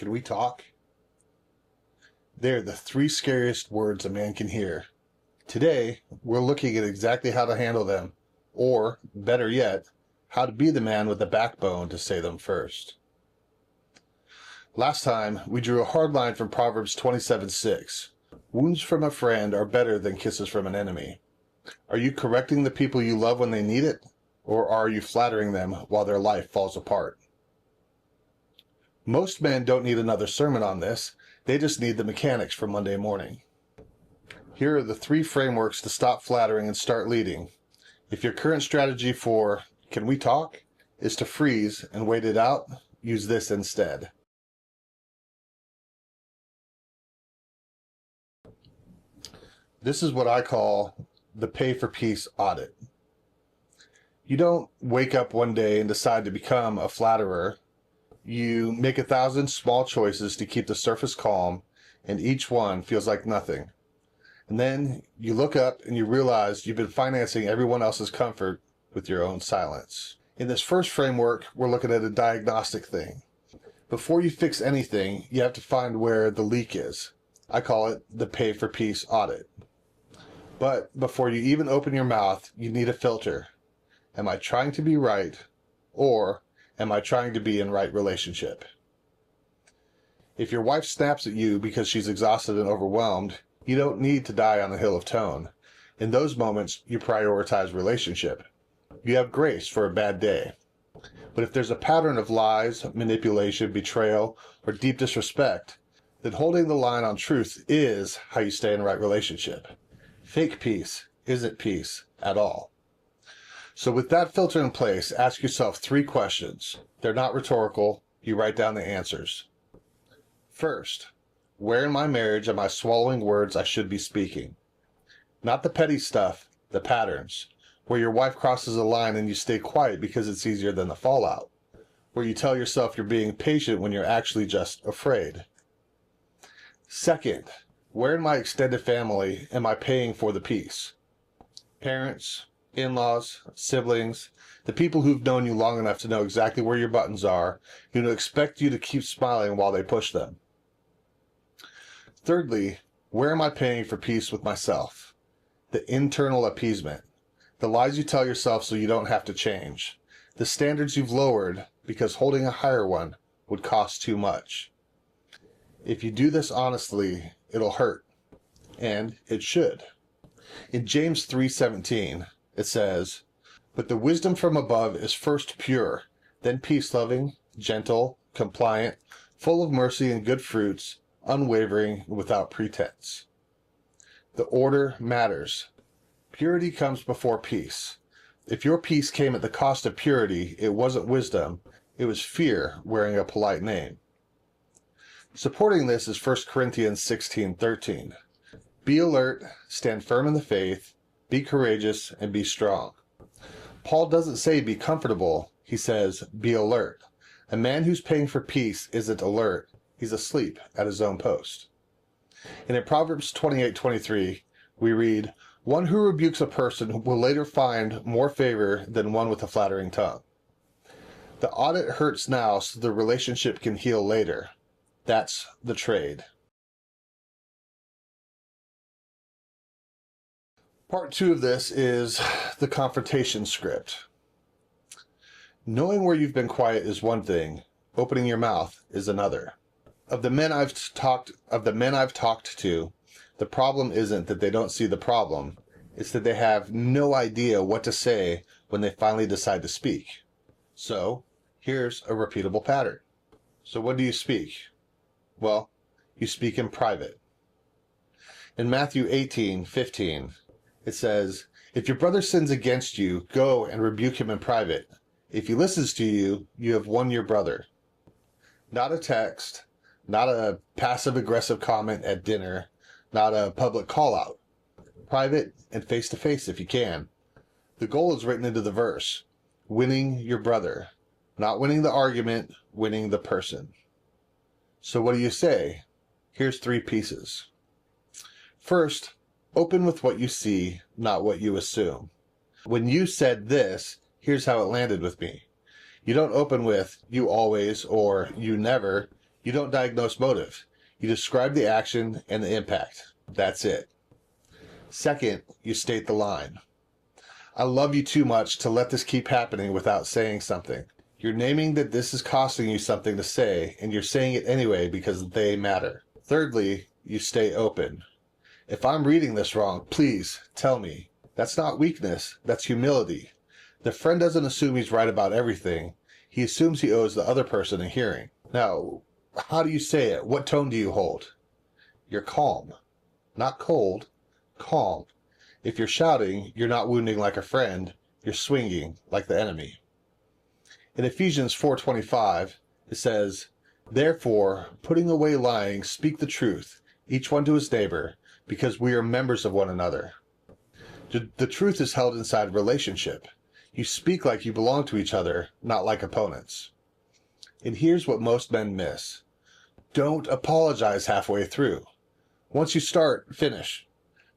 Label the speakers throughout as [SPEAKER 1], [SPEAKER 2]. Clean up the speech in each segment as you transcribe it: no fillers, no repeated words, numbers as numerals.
[SPEAKER 1] Can we talk? They're the three scariest words a man can hear. Today, we're looking at exactly how to handle them, or, better yet, how to be the man with the backbone to say them first. Last time, we drew a hard line from Proverbs 27:6. Wounds from a friend are better than kisses from an enemy. Are you correcting the people you love when they need it, or are you flattering them while their life falls apart? Most men don't need another sermon on this. They just need the mechanics for Monday morning. Here are the three frameworks to stop flattering and start leading. If your current strategy for "can we talk" is to freeze and wait it out, use this instead. This is what I call the pay for peace audit. You don't wake up one day and decide to become a flatterer. You make 1,000 small choices to keep the surface calm, and each one feels like nothing. And then you look up and you realize you've been financing everyone else's comfort with your own silence. In this first framework, we're looking at a diagnostic thing. Before you fix anything, you have to find where the leak is. I call it the pay for peace audit. But before you even open your mouth, you need a filter. Am I trying to be right, or am I trying to be in right relationship? If your wife snaps at you because she's exhausted and overwhelmed, you don't need to die on the hill of tone. In those moments, you prioritize relationship. You have grace for a bad day. But if there's a pattern of lies, manipulation, betrayal, or deep disrespect, then holding the line on truth is how you stay in a right relationship. Fake peace isn't peace at all. So with that filter in place, ask yourself 3 questions. They're not rhetorical. You write down the answers. First, where in my marriage am I swallowing words I should be speaking? Not the petty stuff, the patterns, where your wife crosses a line and you stay quiet because it's easier than the fallout, where you tell yourself you're being patient when you're actually just afraid. Second, where in my extended family am I paying for the peace? Parents, in-laws, siblings, the people who've known you long enough to know exactly where your buttons are, who expect you to keep smiling while they push them. Thirdly, where am I paying for peace with myself? The internal appeasement, the lies you tell yourself so you don't have to change, the standards you've lowered because holding a higher one would cost too much. If you do this honestly, it'll hurt, and it should. In James 3:17, it says, "But the wisdom from above is first pure, then peace-loving, gentle, compliant, full of mercy and good fruits, unwavering, without pretense." The order matters. Purity comes before peace. If your peace came at the cost of purity, it wasn't wisdom, it was fear wearing a polite name. Supporting this is 1 Corinthians 16:13. Be alert, stand firm in the faith, be courageous, and be strong. Paul doesn't say be comfortable, he says be alert. A man who's paying for peace isn't alert, he's asleep at his own post. And in Proverbs 28:23, we read, "One who rebukes a person will later find more favor than one with a flattering tongue." The audit hurts now so the relationship can heal later. That's the trade. Part 2 of this is the confrontation script. Knowing where you've been quiet is one thing, opening your mouth is another. Of the men I've talked to, the problem isn't that they don't see the problem, it's that they have no idea what to say when they finally decide to speak. So, here's a repeatable pattern. So when do you speak? Well, you speak in private. In Matthew 18:15, it says, "If your brother sins against you, go and rebuke him in private. If he listens to you, you have won your brother." Not a text, not a passive-aggressive comment at dinner, not a public call-out. Private and face-to-face if you can. The goal is written into the verse. Winning your brother. Not winning the argument, winning the person. So what do you say? Here's 3 pieces. First, open with what you see, not what you assume. When you said this, here's how it landed with me. You don't open with "you always" or "you never." You don't diagnose motive. You describe the action and the impact. That's it. Second, you state the line. I love you too much to let this keep happening without saying something. You're naming that this is costing you something to say, and you're saying it anyway because they matter. Thirdly, you stay open. If I'm reading this wrong, please tell me. That's not weakness, that's humility. The friend doesn't assume he's right about everything. He assumes he owes the other person a hearing. Now, how do you say it? What tone do you hold? You're calm. Not cold, calm. If you're shouting, you're not wounding like a friend, you're swinging like the enemy. In Ephesians 4:25, it says, Therefore, putting away lying, speak the truth, each one to his neighbor, because we are members of one another. The truth is held inside relationship. You speak like you belong to each other, not like opponents. And here's what most men miss. Don't apologize halfway through. Once you start, finish.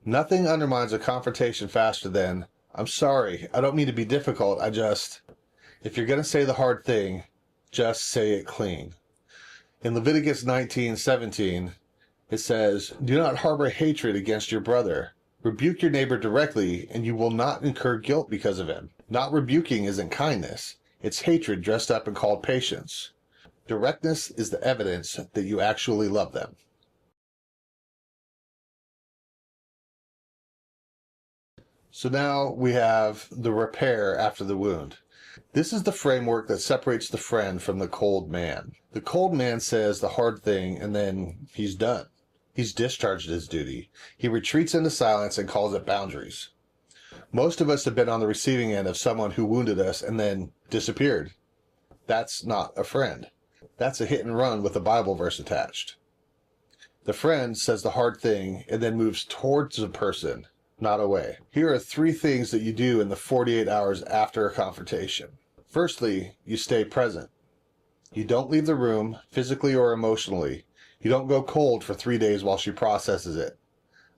[SPEAKER 1] Nothing undermines a confrontation faster than, I'm sorry, I don't mean to be difficult, if you're going to say the hard thing, just say it clean. In Leviticus 19:17, it says, Do not harbor hatred against your brother. Rebuke your neighbor directly, and you will not incur guilt because of him. Not rebuking isn't kindness. It's hatred dressed up and called patience. Directness is the evidence that you actually love them. So now we have the repair after the wound. This is the framework that separates the friend from the cold man. The cold man says the hard thing and then he's done. He's discharged his duty. He retreats into silence and calls it boundaries. Most of us have been on the receiving end of someone who wounded us and then disappeared. That's not a friend. That's a hit and run with a Bible verse attached. The friend says the hard thing and then moves towards the person, not away. Here are 3 things that you do in the 48 hours after a confrontation. Firstly, you stay present. You don't leave the room, physically or emotionally. You don't go cold for 3 days while she processes it.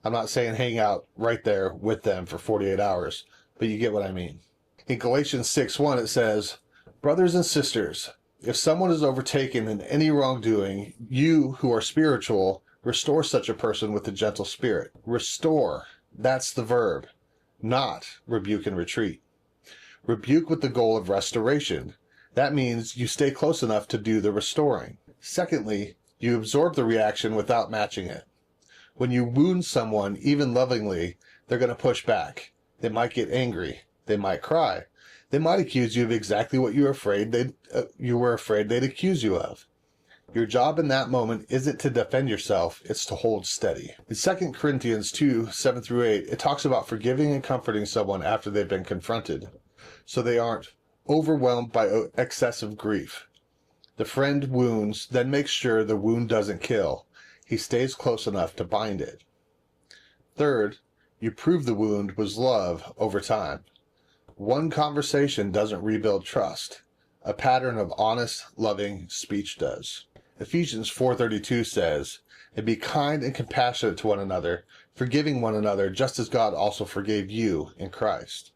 [SPEAKER 1] I'm not saying hang out right there with them for 48 hours, but you get what I mean. In Galatians 6:1 it says, Brothers and sisters, if someone is overtaken in any wrongdoing, you who are spiritual, restore such a person with a gentle spirit. Restore, that's the verb, not rebuke and retreat. Rebuke with the goal of restoration. That means you stay close enough to do the restoring. Secondly, you absorb the reaction without matching it. When you wound someone, even lovingly, they're going to push back. They might get angry. They might cry. They might accuse you of exactly what you were afraid they'd accuse you of. Your job in that moment isn't to defend yourself, it's to hold steady. In 2 Corinthians 2:7-8, it talks about forgiving and comforting someone after they've been confronted, so they aren't overwhelmed by excessive grief. The friend wounds, then makes sure the wound doesn't kill. He stays close enough to bind it. Third, you prove the wound was love over time. One conversation doesn't rebuild trust. A pattern of honest, loving speech does. Ephesians 4:32 says, And be kind and compassionate to one another, forgiving one another just as God also forgave you in Christ.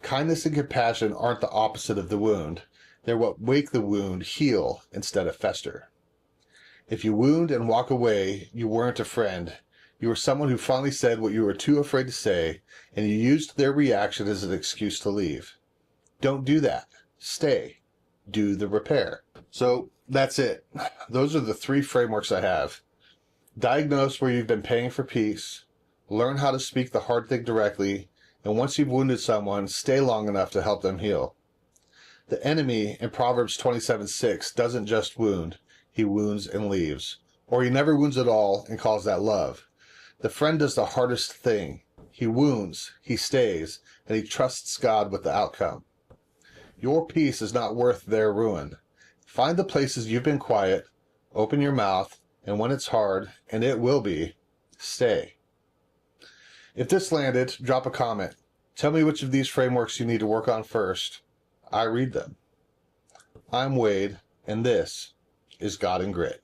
[SPEAKER 1] Kindness and compassion aren't the opposite of the wound. They're what make the wound heal instead of fester. If you wound and walk away, you weren't a friend. You were someone who finally said what you were too afraid to say, and you used their reaction as an excuse to leave. Don't do that. Stay. Do the repair. So that's it. Those are the 3 frameworks I have. Diagnose where you've been paying for peace. Learn how to speak the hard thing directly. And once you've wounded someone, stay long enough to help them heal. The enemy in Proverbs 27:6 doesn't just wound. He wounds and leaves. Or he never wounds at all and calls that love. The friend does the hardest thing. He wounds, he stays, and he trusts God with the outcome. Your peace is not worth their ruin. Find the places you've been quiet, open your mouth, and when it's hard, and it will be, stay. If this landed, drop a comment. Tell me which of these frameworks you need to work on first. I read them. I'm Wade, and this is God and Grit.